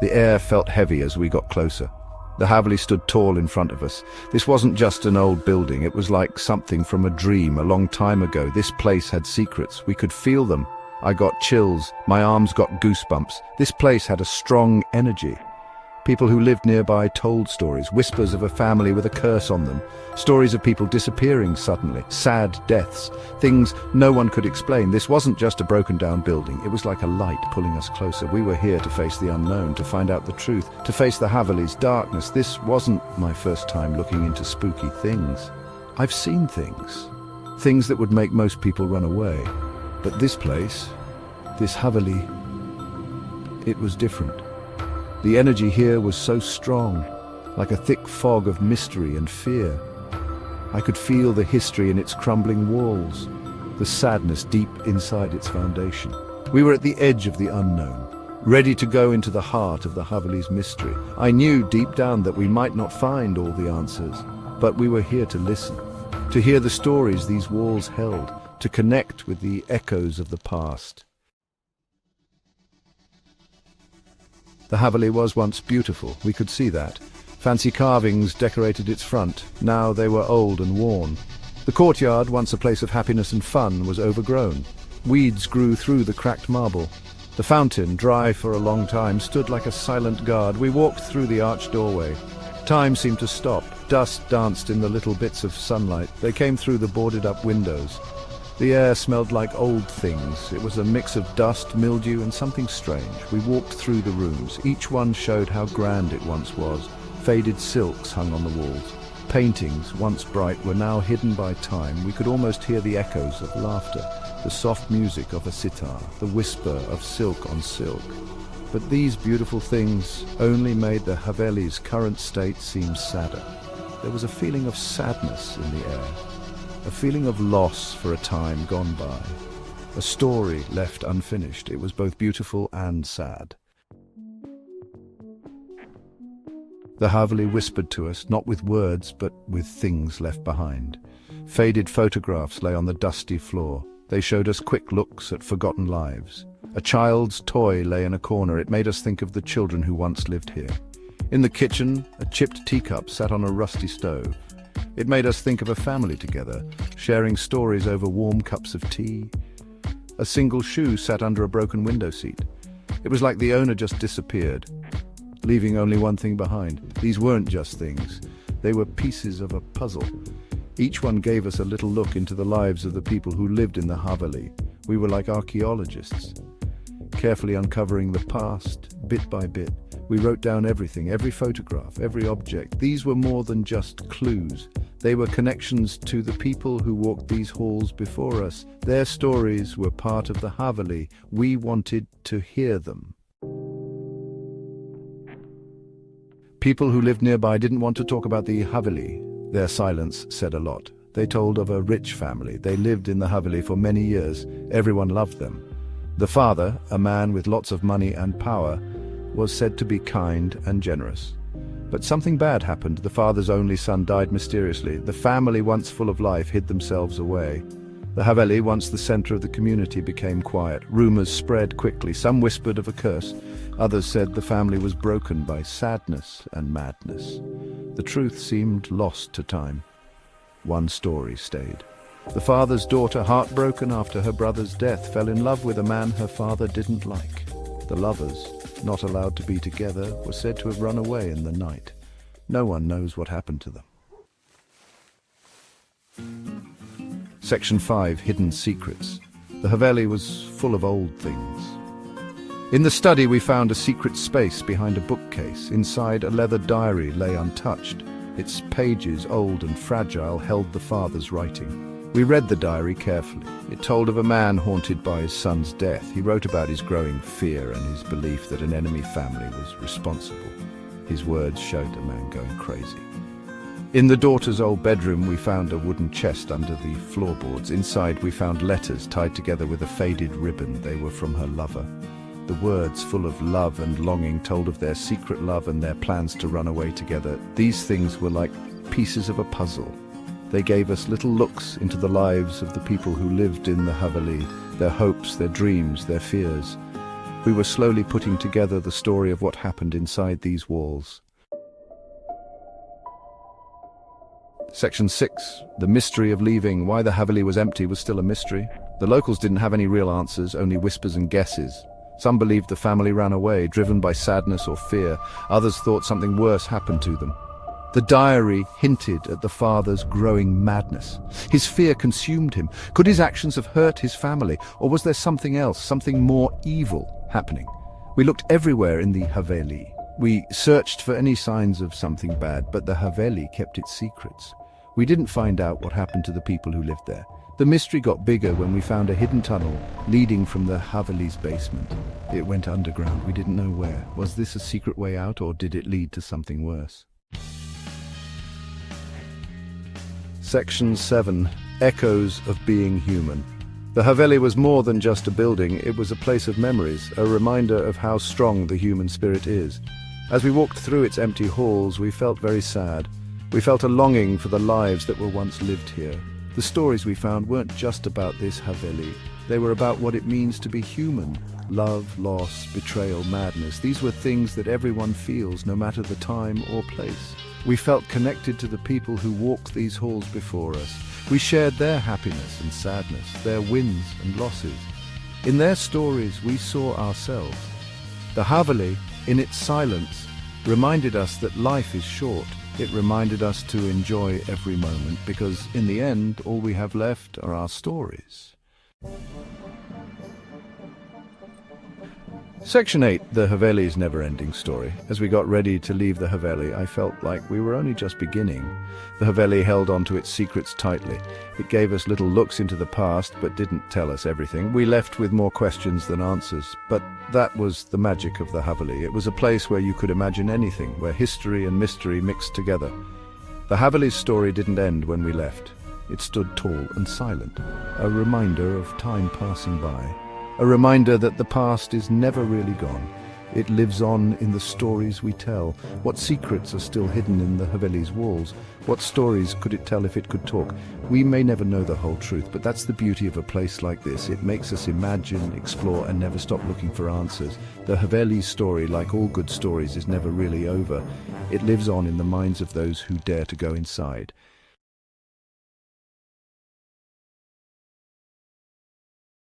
The air felt heavy as we got closer. The Haveli stood tall in front of us. This wasn't just an old building, it was like something from a dream a long time ago. This place had secrets. We could feel them. I got chills, my arms got goosebumps. This place had a strong energy. People who lived nearby told stories, whispers of a family with a curse on them, stories of people disappearing suddenly, sad deaths, things no one could explain. This wasn't just a broken down building, it was like a light pulling us closer. We were here to face the unknown, to find out the truth, to face the Haveli's darkness. This wasn't my first time looking into spooky things. I've seen things that would make most people run away. But this place, this Haveli, it was different. The energy here was so strong, like a thick fog of mystery and fear. I could feel the history in its crumbling walls, the sadness deep inside its foundation. We were at the edge of the unknown, ready to go into the heart of the Haveli's mystery. I knew deep down that we might not find all the answers, but we were here to listen, to hear the stories these walls held, to connect with the echoes of the past. The Haveli was once beautiful, we could see that. Fancy carvings decorated its front, now they were old and worn. The courtyard, once a place of happiness and fun, was overgrown. Weeds grew through the cracked marble. The fountain, dry for a long time, stood like a silent guard. We walked through the arched doorway. Time seemed to stop. Dust danced in the little bits of sunlight. They came through the boarded-up windows. The air smelled like old things. It was a mix of dust, mildew, and something strange. We walked through the rooms. Each one showed how grand it once was. Faded silks hung on the walls. Paintings, once bright, were now hidden by time. We could almost hear the echoes of laughter, the soft music of a sitar, the whisper of silk on silk. But these beautiful things only made the Haveli's current state seem sadder. There was a feeling of sadness in the air. A feeling of loss for a time gone by. A story left unfinished. It was both beautiful and sad. The Haveli whispered to us, not with words, but with things left behind. Faded photographs lay on the dusty floor. They showed us quick looks at forgotten lives. A child's toy lay in a corner. It made us think of the children who once lived here. In the kitchen, a chipped teacup sat on a rusty stove. It made us think of a family together, sharing stories over warm cups of tea. A single shoe sat under a broken window seat. It was like the owner just disappeared, leaving only one thing behind. These weren't just things. They were pieces of a puzzle. Each one gave us a little look into the lives of the people who lived in the Haveli. We were like archaeologists, carefully uncovering the past, bit by bit. We wrote down everything, every photograph, every object. These were more than just clues. They were connections to the people who walked these halls before us. Their stories were part of the Haveli. We wanted to hear them. People who lived nearby didn't want to talk about the Haveli. Their silence said a lot. They told of a rich family. They lived in the Haveli for many years. Everyone loved them. The father, a man with lots of money and power, was said to be kind and generous. But something bad happened. The father's only son died mysteriously. The family, once full of life, hid themselves away. The Haveli, once the center of the community, became quiet. Rumors spread quickly. Some whispered of a curse. Others said the family was broken by sadness and madness. The truth seemed lost to time. One story stayed. The father's daughter, heartbroken after her brother's death, fell in love with a man her father didn't like. The lovers, not allowed to be together, were said to have run away in the night. No one knows what happened to them. Section 5, Hidden Secrets. The Haveli was full of old things. In the study we found a secret space behind a bookcase. Inside, a leather diary lay untouched. Its pages, old and fragile, held the father's writing. We read the diary carefully. It told of a man haunted by his son's death. He wrote about his growing fear and his belief that an enemy family was responsible. His words showed a man going crazy. In the daughter's old bedroom, we found a wooden chest under the floorboards. Inside, we found letters tied together with a faded ribbon. They were from her lover. The words, full of love and longing, told of their secret love and their plans to run away together. These things were like pieces of a puzzle. They gave us little looks into the lives of the people who lived in the Haveli, their hopes, their dreams, their fears. We were slowly putting together the story of what happened inside these walls. Section 6. The mystery of leaving. Why the Haveli was empty was still a mystery. The locals didn't have any real answers, only whispers and guesses. Some believed the family ran away, driven by sadness or fear. Others thought something worse happened to them. The diary hinted at the father's growing madness. His fear consumed him. Could his actions have hurt his family, or was there something else, something more evil happening? We looked everywhere in the Haveli. We searched for any signs of something bad, but the Haveli kept its secrets. We didn't find out what happened to the people who lived there. The mystery got bigger when we found a hidden tunnel leading from the Haveli's basement. It went underground. We didn't know where. Was this a secret way out, or did it lead to something worse? Section 7. Echoes of being human. The Haveli was more than just a building. It was a place of memories, a reminder of how strong the human spirit is. As we walked through its empty halls, we felt very sad. We felt a longing for the lives that were once lived here. The stories we found weren't just about this Haveli. They were about what it means to be human. Love, loss, betrayal, madness. These were things that everyone feels, no matter the time or place. We felt connected to the people who walked these halls before us. We shared their happiness and sadness, their wins and losses. In their stories, we saw ourselves. The Haveli, in its silence, reminded us that life is short. It reminded us to enjoy every moment, because in the end, all we have left are our stories. Section 8, the Haveli's never-ending story. As we got ready to leave the Haveli, I felt like we were only just beginning. The Haveli held on to its secrets tightly. It gave us little looks into the past, but didn't tell us everything. We left with more questions than answers. But that was the magic of the Haveli. It was a place where you could imagine anything, where history and mystery mixed together. The Haveli's story didn't end when we left. It stood tall and silent, a reminder of time passing by. A reminder that the past is never really gone. It lives on in the stories we tell. What secrets are still hidden in the Haveli's walls? What stories could it tell if it could talk? We may never know the whole truth, but that's the beauty of a place like this. It makes us imagine, explore, and never stop looking for answers. The Haveli's story, like all good stories, is never really over. It lives on in the minds of those who dare to go inside.